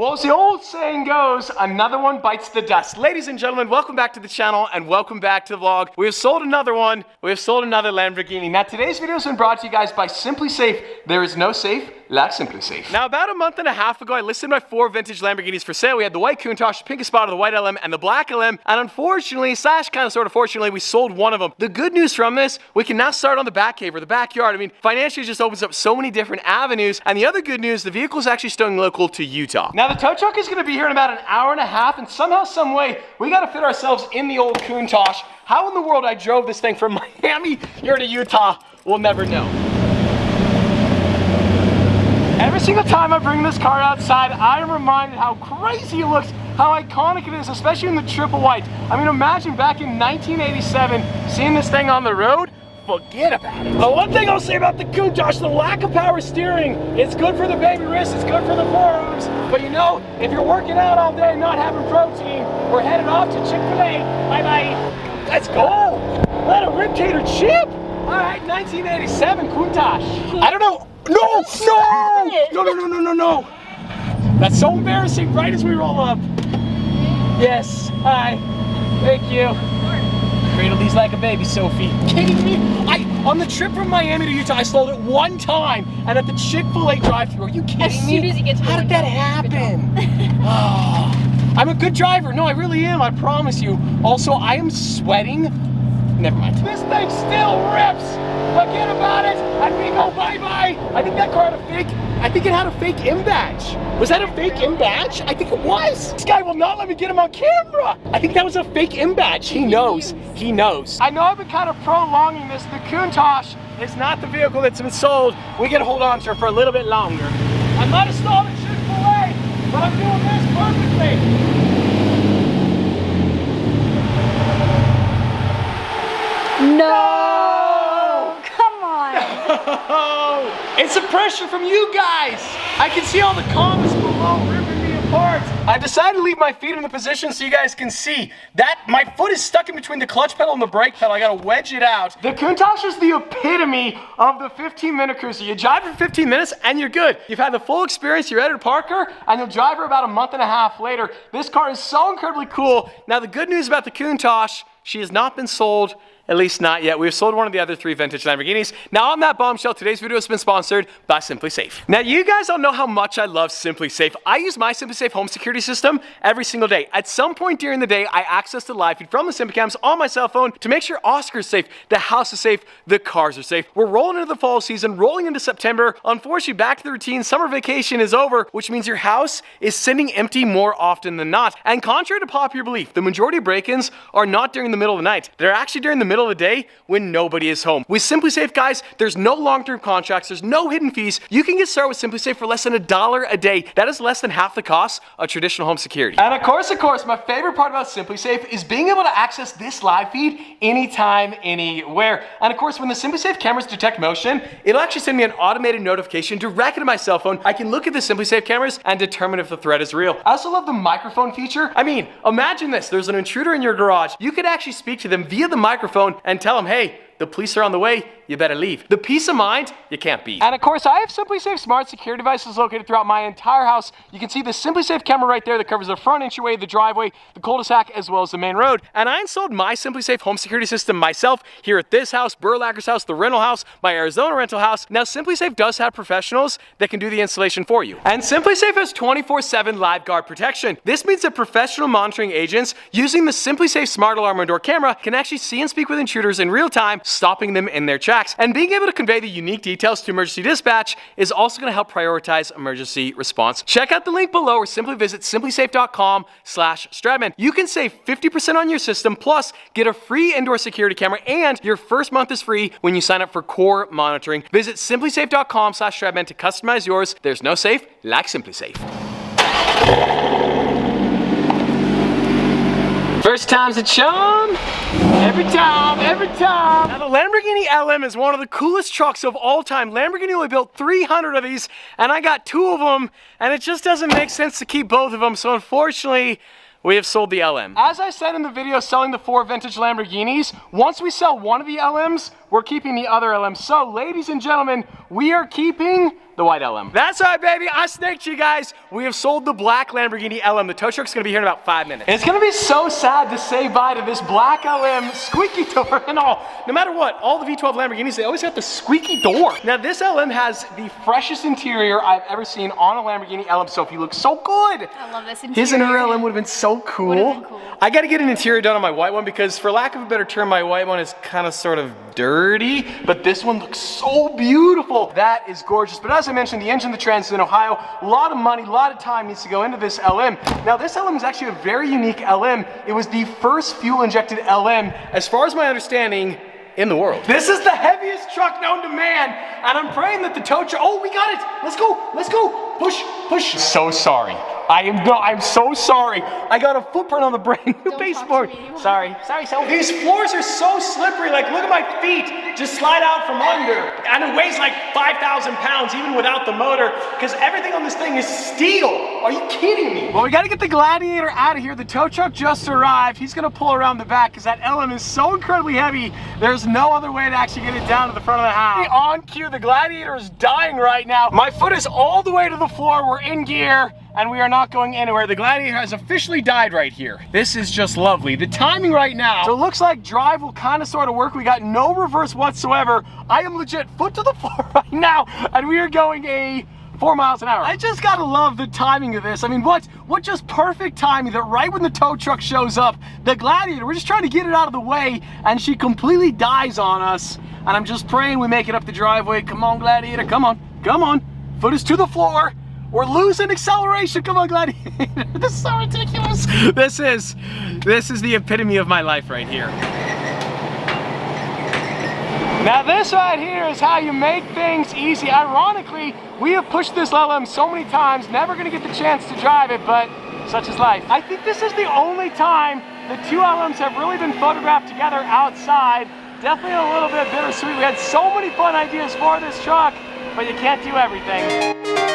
Well, as the old saying goes, another one bites the dust. Ladies and gentlemen, welcome back to the channel and welcome back to the vlog. We have sold another one. We have sold another Lamborghini. Now, today's video has been brought to you guys by SimpliSafe. There is no safe like SimpliSafe. Now, about a month and a half ago, I listed my 4 vintage Lamborghinis for sale. We had the white Countach, the pink spot of the white LM, and the black LM. And unfortunately, slash kind of sort of fortunately, we sold one of them. The good news from this, we can now start on the back cave or the backyard. I mean, financially, it just opens up so many different avenues. And the other good news, the vehicle is actually staying local to Utah. Now, the tow truck is going to be here in about an hour and a half, and somehow, some way, we got to fit ourselves in the old Countach. How in the world I drove this thing from Miami here to Utah, we'll never know. Every single time I bring this car outside, I am reminded how crazy it looks, how iconic it is, especially in the triple white. I mean, imagine back in 1987, seeing this thing on the road. Forget about it. But one thing I'll say about the Countach, the lack of power steering, it's good for the baby wrists, it's good for the forearms. But you know, if you're working out all day not having protein, we're headed off to Chick-fil-A. Bye-bye. Let's go. Let a rib tater chip. All right, 1987 Countach. I don't know. No. That's so embarrassing right as we roll up. Yes, hi. Thank you. Cradle these like a baby, Sophie. Kidding me? On the trip from Miami to Utah, I stalled it one time, and at the Chick-fil-A drive-thru. Are you kidding me? As soon as you get to How did that happen? Oh, I'm a good driver. No, I really am. I promise you. Also, I am sweating. Never mind. This thing still rips. Forget about it. And we go bye-bye. I think that car had a fake. I think it had a fake M badge. Was that a fake M badge? I think it was. This guy will not let me get him on camera. I think that was a fake M badge. He knows. He knows. I know I've been kind of prolonging this. The Countach is not the vehicle that's been sold. We can hold on to her for a little bit longer. I might have stalled at Chick-fil-A, but I'm doing this perfectly. No! Come on! It's the pressure from you guys! I can see all the comments below ripping me apart. I decided to leave my feet in the position so you guys can see that my foot is stuck in between the clutch pedal and the brake pedal. I gotta wedge it out. The Countach is the epitome of the 15-minute cruiser. You drive for 15 minutes and you're good. You've had the full experience, you're ready to park her, and you'll drive her about a month and a half later. This car is so incredibly cool. Now, the good news about the Countach, she has not been sold. At least not yet. We've sold one of the other 3 vintage Lamborghinis. Now on that bombshell, today's video has been sponsored by SimpliSafe. Now you guys all know how much I love SimpliSafe. I use my SimpliSafe home security system every single day. At some point during the day, I access the live feed from the SimpliCams on my cell phone to make sure Oscar's safe, the house is safe, the cars are safe. We're rolling into the fall season, rolling into September. Unfortunately, back to the routine, summer vacation is over, which means your house is sitting empty more often than not. And contrary to popular belief, the majority of break-ins are not during the middle of the night. They're actually during the middle of the day when nobody is home. With SimpliSafe, guys, there's no long-term contracts, there's no hidden fees. You can get started with SimpliSafe for less than $1 a day. That is less than half the cost of traditional home security. And of course, my favorite part about SimpliSafe is being able to access this live feed anytime, anywhere. And of course, when the SimpliSafe cameras detect motion, it'll actually send me an automated notification directly to my cell phone. I can look at the SimpliSafe cameras and determine if the threat is real. I also love the microphone feature. I mean, imagine this. There's an intruder in your garage. You could actually speak to them via the microphone and tell them, hey, the police are on the way, you better leave. The peace of mind, you can't beat. And of course, I have SimpliSafe smart security devices located throughout my entire house. You can see the SimpliSafe camera right there that covers the front entryway, the driveway, the cul-de-sac, as well as the main road. And I installed my SimpliSafe home security system myself here at this house, Burlacker's house, the rental house, my Arizona rental house. Now, SimpliSafe does have professionals that can do the installation for you. And SimpliSafe has 24/7 live guard protection. This means that professional monitoring agents using the SimpliSafe smart alarm and door camera can actually see and speak with intruders in real time, stopping them in their tracks. And being able to convey the unique details to emergency dispatch is also going to help prioritize emergency response. Check out the link below or simply visit SimpliSafe.com/Stradman. You can save 50% on your system, plus get a free indoor security camera, and your first month is free when you sign up for core monitoring. Visit SimpliSafe.com/Stradman to customize yours. There's no safe like SimpliSafe. First time's a charm. Every time. Now the Lamborghini LM is one of the coolest trucks of all time. Lamborghini only built 300 of these, and I got 2 of them, and it just doesn't make sense to keep both of them, so unfortunately, we have sold the LM. As I said in the video selling the 4 vintage Lamborghinis, once we sell one of the LMs, we're keeping the other LM. So, ladies and gentlemen, we are keeping the white LM. That's right, baby. I snaked you guys. We have sold the black Lamborghini LM. The tow truck's gonna be here in about 5 minutes. And it's gonna be so sad to say bye to this black LM, squeaky door and all. No matter what, all the V12 Lamborghinis, they always got the squeaky door. Now, this LM has the freshest interior I've ever seen on a Lamborghini LM. Sophie looks so good. I love this interior. His and her LM would have been so cool. Would've been cool. I gotta get an interior done on my white one because, for lack of a better term, my white one is kind of sort of dirty, but this one looks so beautiful. That is gorgeous. But as I mentioned, the engine, the trans in Ohio, a lot of money, a lot of time needs to go into this LM. Now, this LM is actually a very unique LM. It was the first fuel-injected LM, as far as my understanding, in the world. This is the heaviest truck known to man, and I'm praying that the tow truck, oh, we got it. Let's go, push. So sorry. I'm so sorry. I got a footprint on the brand new baseboard. Sorry. These floors are so slippery. Like, look at my feet just slide out from under. And it weighs like 5,000 pounds even without the motor because everything on this thing is steel. Are you kidding me? Well, we got to get the Gladiator out of here. The tow truck just arrived. He's going to pull around the back because that LM is so incredibly heavy. There's no other way to actually get it down to the front of the house. On cue, the Gladiator is dying right now. My foot is all the way to the floor. We're in gear. And we are not going anywhere. The Gladiator has officially died right here. This is just lovely. The timing right now, so it looks like drive will kind of sort of work. We got no reverse whatsoever. I am legit foot to the floor right now, and we are going 4 miles an hour. I just gotta love the timing of this. I mean, what just perfect timing that right when the tow truck shows up, the Gladiator, we're just trying to get it out of the way, and she completely dies on us. And I'm just praying we make it up the driveway. Come on, Gladiator, come on. Foot is to the floor. We're losing acceleration. Come on, Gladiator. This is so ridiculous. This is the epitome of my life right here. Now this right here is how you make things easy. Ironically, we have pushed this LM so many times, never gonna get the chance to drive it, but such is life. I think this is the only time the two LMs have really been photographed together outside. Definitely a little bit bittersweet. We had so many fun ideas for this truck, but you can't do everything.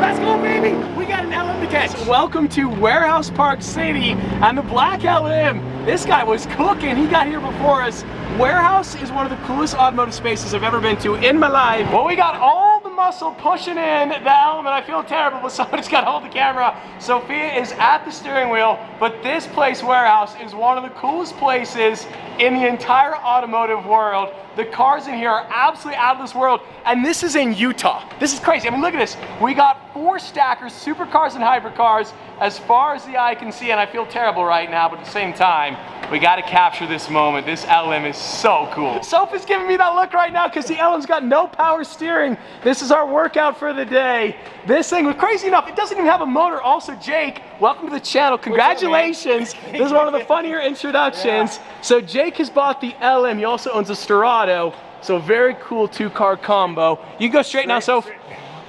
Let's go, baby! We got an LM to catch. Welcome to Warehouse Park City and the black LM. This guy was cooking. He got here before us. Warehouse is one of the coolest automotive spaces I've ever been to in my life. Well, we got all the muscle pushing in the LM, and I feel terrible, but somebody's got to hold the camera. Sophia is at the steering wheel, but this place, Warehouse, is one of the coolest places in the entire automotive world. The cars in here are absolutely out of this world, and this is in Utah. This is crazy. I mean, look at this. We got 4 stackers, supercars and hypercars, as far as the eye can see, and I feel terrible right now, but at the same time, we got to capture this moment. This LM is so cool. Sophie's giving me that look right now because the LM's got no power steering. This is our workout for the day. This thing, crazy enough, it doesn't even have a motor. Also, Jake, welcome to the channel. Congratulations. This is one of the funnier introductions. Yeah. So Jake has bought the LM. He also owns a Storado. So very cool 2-car combo. You go straight now, Soph.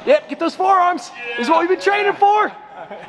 Yep, get those forearms. Yeah. This is what we've been training for.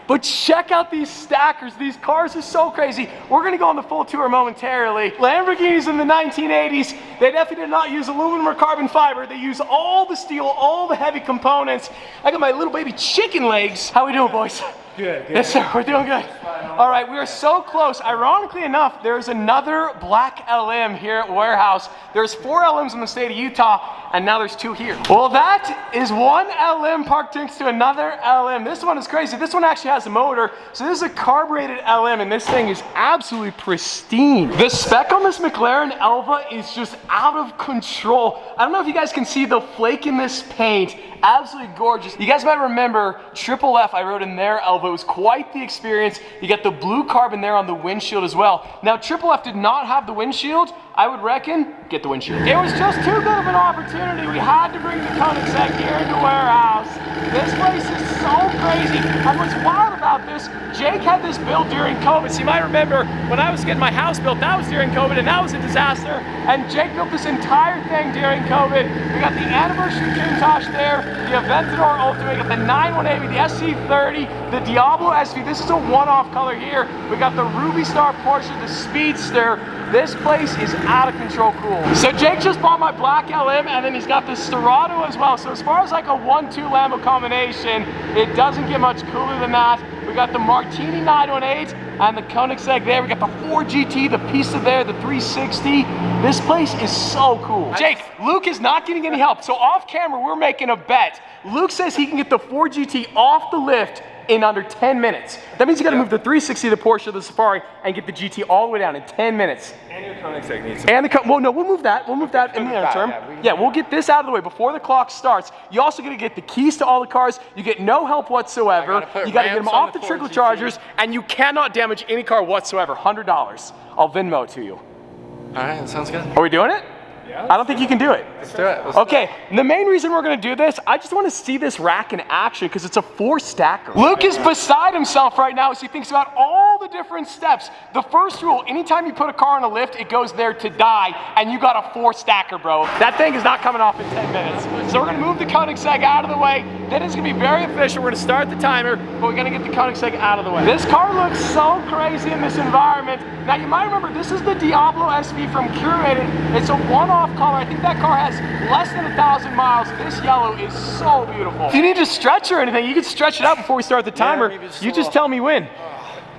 But check out these stackers. These cars are so crazy. We're gonna go on the full tour momentarily. Lamborghinis in the 1980s, they definitely did not use aluminum or carbon fiber. They use all the steel, all the heavy components. I got my little baby chicken legs. How we doing, boys? Good. Yes, sir, we're doing good. All right, we are so close. Ironically enough, there's another black LM here at Warehouse. There's 4 LMs in the state of Utah, and now there's 2 here. Well, that is one LM parked next to another LM. This one is crazy. This one actually has a motor. So this is a carbureted LM, and this thing is absolutely pristine. The spec on this McLaren Elva is just out of control. I don't know if you guys can see the flake in this paint. Absolutely gorgeous. You guys might remember Triple F I rode in their Elva. It was quite the experience. You got the blue carbon there on the windshield as well. Now, Triple F did not have the windshield. I would reckon, get the windshield. It was just too good of an opportunity. We had to bring the Countach here into warehouse. This place is so crazy. And what's wild about this, Jake had this built during COVID. So you might remember when I was getting my house built, that was during COVID, and that was a disaster. And Jake built this entire thing during COVID. We got the anniversary Countach there, the Aventador Ultimate, we got the 918, the SC30, the Diablo SV. This is a one-off color here. We got the Ruby Star Porsche, the Speedster. This place is out of control cool. So Jake just bought my black LM, and then he's got the Storado as well. So as far as like a 1-2 Lambo combination, it doesn't get much cooler than that. We got the Martini 918 and the Countach there. We got the 4GT, the Pista there, the 360. This place is so cool. Jake, Luke is not getting any help. So off camera, we're making a bet. Luke says he can get the 4GT off the lift in under 10 minutes. That means you gotta move the 360, the Porsche, the Safari, and get the GT all the way down in 10 minutes. And your Countach needs And the, well, no, we'll move that. We'll move that in the interim. Yeah, we'll get this out of the way before the clock starts. You also gotta get the keys to all the cars. You get no help whatsoever. You gotta get them off the turbochargers, and you cannot damage any car whatsoever. $100. I'll Venmo it to you. All right, that sounds good. Are we doing it? Yeah. I don't think you can do it. Let's do it. Okay, the main reason we're gonna do this, I just wanna see this rack in action because it's a 4-stacker. Luke is beside himself right now as he thinks about all the different steps. The first rule, anytime you put a car on a lift, it goes there to die, and you got a 4-stacker, bro. That thing is not coming off in 10 minutes. So we're gonna move the Countach out of the way. Then it's gonna be very efficient. We're gonna start the timer, but we're gonna get the Countach out of the way. This car looks so crazy in this environment. Now you might remember, this is the Diablo SV from Curated. It's a one-off color. I think that car has less than 1,000 miles. This yellow is so beautiful. If you need to stretch or anything, you can stretch it out before we start the timer. You just tell me when.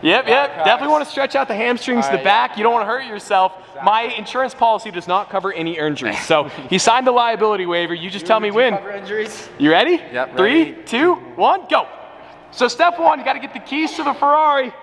Yep. Definitely want to stretch out the hamstrings, the back. You don't want to hurt yourself. My insurance policy does not cover any injuries. So he signed the liability waiver. You just tell me when. Cover injuries? You ready? Yep. 3, 2, 1, go. So step 1, you got to get the keys to the Ferrari.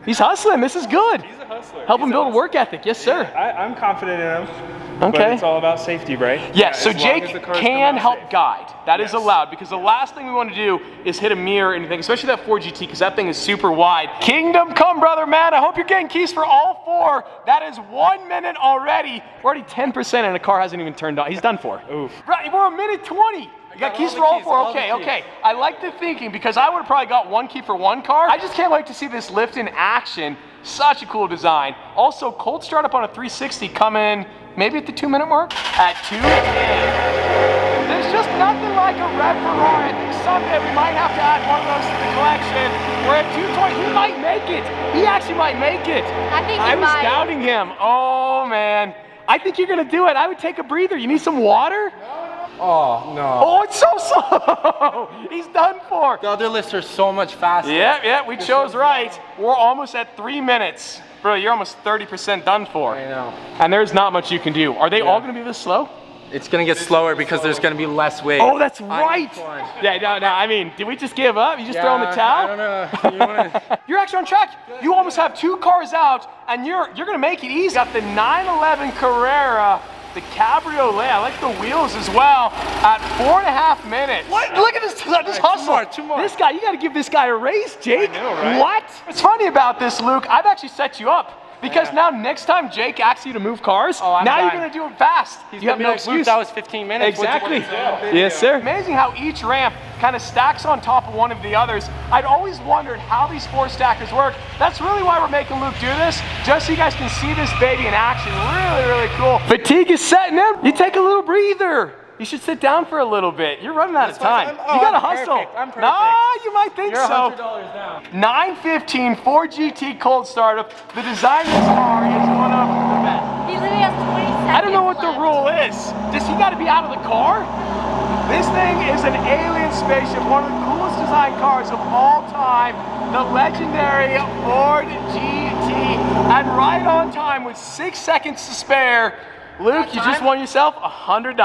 He's hustling. This is good. He's a hustler. Help him build a work ethic. Yes, sir. I'm confident in him. Okay. But it's all about safety, right? Yes, so as long Jake as the cars can come out help safe. guide. That is allowed, because the last thing we want to do is hit a mirror or anything, especially that 4GT, because that thing is super wide. Kingdom come, brother, man. I hope you're getting keys for all 4. That is 1 minute already. We're already 10% and the car hasn't even turned on. He's done for. Oof. Right, we're a minute 20. You got keys for all 4? Okay. I like the thinking, because I would have probably got 1 key for 1 car. I just can't wait to see this lift in action. Such a cool design. Also, cold start up on a 360 coming maybe at the 2-minute mark? At 2:10. There's just nothing like a red Ferrari. I think someday we might have to add one of those to the collection. We're at 2:20. He might make it. He actually might make it. I think I was doubting him. Oh, man. I think you're going to do it. I would take a breather. You need some water? Oh, no. Oh, it's so slow. He's done for. The other lifts are so much faster. Yeah, we chose right. We're almost at 3 minutes. Bro, you're almost 30% done for. I know. And there's not much you can do. Are they all going to be this slow? It's going to get slower because there's going to be less weight. Oh, that's right. Yeah, no, I mean, did we just give up? You just throw in the towel? I don't know. You wanna... You're actually on track. You almost have 2 cars out, and you're going to make it easy. Got the 911 Carrera, the Cabriolet. I like the wheels as well at 4.5 minutes. What? Look at this hustle. Two more. This guy, you got to give this guy a raise, Jake. I know, right? What? What's funny about this, Luke, I've actually set you up. Because now next time Jake asks you to move cars, now you're going to do it fast. He's you have no like, excuse. That was 15 minutes. Exactly. Yes, sir. Amazing how each ramp kind of stacks on top of one of the others. I'd always wondered how these 4-stackers work. That's really why we're making Luke do this, just so you guys can see this baby in action. Really cool. Fatigue is setting in. You take a little breather. You should sit down for a little bit. You're running out of time. You gotta hustle. I'm perfect. Nah, you might think You're so. $100 down. 915 4GT cold startup. The design of this car is one of the best. He literally has 20 seconds I don't know what the left. rule is. Does he gotta be out of the car? This thing is an alien spaceship, one of the coolest design cars of all time. The legendary Ford GT. And right on time with 6 seconds to spare. Luke, you just won yourself $100.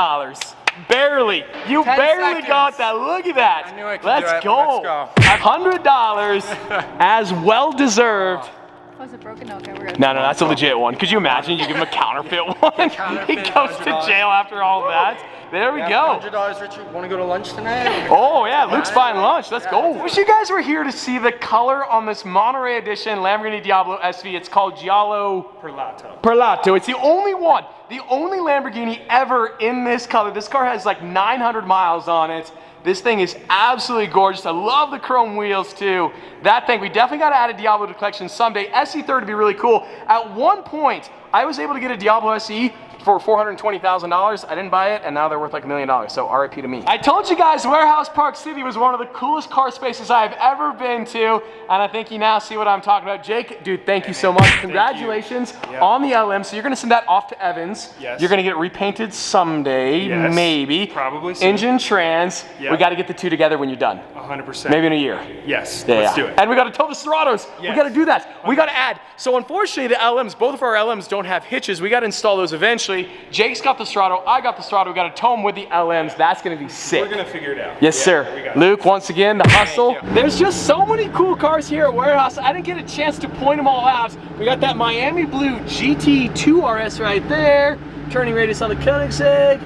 Barely. You 10 barely seconds. got that. Look at that. I knew I could Let's do it. go. Let's go. $100 as well deserved. Was it broken? Okay, we're good. No, that's a legit one. Could you imagine you give him a counterfeit one? He goes to jail after all of that. There we go. $100, Richard. Want to go to lunch tonight? Oh yeah, Luke's buying lunch. Let's go. Wish you guys were here to see the color on this Monterey edition Lamborghini Diablo SV. It's called Giallo Perlato. It's the only one, the only Lamborghini ever in this color. This car has like 900 miles on it. This thing is absolutely gorgeous. I love the chrome wheels too. That thing, we definitely got to add a Diablo to the collection someday. SE30 would be really cool. At one point, I was able to get a Diablo SE for $420,000. I didn't buy it, and now they're worth like $1 million, so RIP to me. I told you guys Warehouse Park City was one of the coolest car spaces I've ever been to, and I think you now see what I'm talking about. Jake, dude, thank you so much. Congratulations on the LM. So you're gonna send that off to Evans. Yes. You're gonna get it repainted someday, maybe. Probably soon. Engine, trans. Yep. We gotta get the two together when you're done. 100%. Maybe in a year. Yes, Yeah, let's do it. And we gotta tow the Seratos. We Yes. gotta do that. We gotta add. So unfortunately, the LMs, both of our LMs don't have hitches. We gotta install those eventually. Jake's got the Serato, I got the Serato. We gotta tow them with the LMs. That's gonna be sick. We're gonna figure it out. Yes, Yeah, sir. we got it. Luke, once again, the hustle. There's just so many cool cars here at Warehouse. I didn't get a chance to point them all out. We got that Miami Blue GT2 RS right there. Turning radius on the Countach.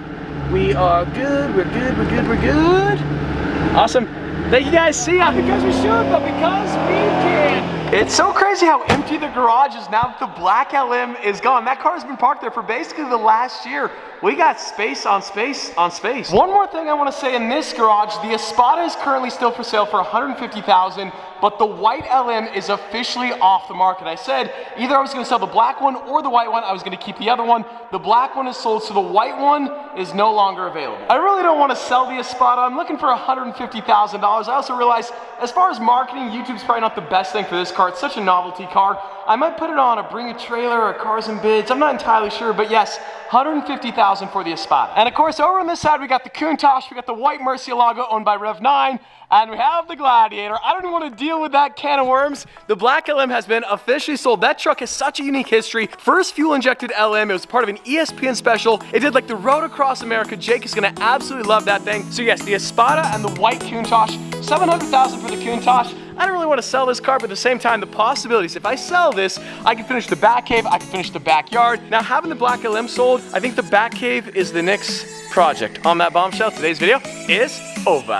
We are good, we're good, we're good, we're good. Awesome. Thank you guys. See ya. Because we should, but because we can. It's so crazy how empty the garage is now that the black LM is gone. That car has been parked there for basically the last year. We got space on space on space. One more thing I want to say in this garage, the Espada is currently still for sale for $150,000, but the white LM is officially off the market. I said either I was going to sell the black one or the white one. I was going to keep the other one. The black one is sold, so the white one is no longer available. I really don't want to sell the Espada. I'm looking for $150,000. I also realize, as far as marketing, YouTube's probably not the best thing for this car. It's such a novelty car. I might put it on a Bring a Trailer or Cars and Bids. I'm not entirely sure, but yes, $150,000 for the Espada. And of course, over on this side, we got the Countach, we got the white Murcielago owned by Rev9, and we have the Gladiator. I don't even want to deal with that can of worms. The black LM has been officially sold. That truck has such a unique history. First fuel-injected LM. It was part of an ESPN special. It did like the road across America. Jake is gonna absolutely love that thing. So yes, the Espada and the white Countach, $700,000 for the Countach. I don't really want to sell this car, but at the same time, the possibilities. If I sell this, I can finish the back cave, I can finish the backyard. Now, having the black LM sold, I think the back cave is the next project. On that bombshell, today's video is over.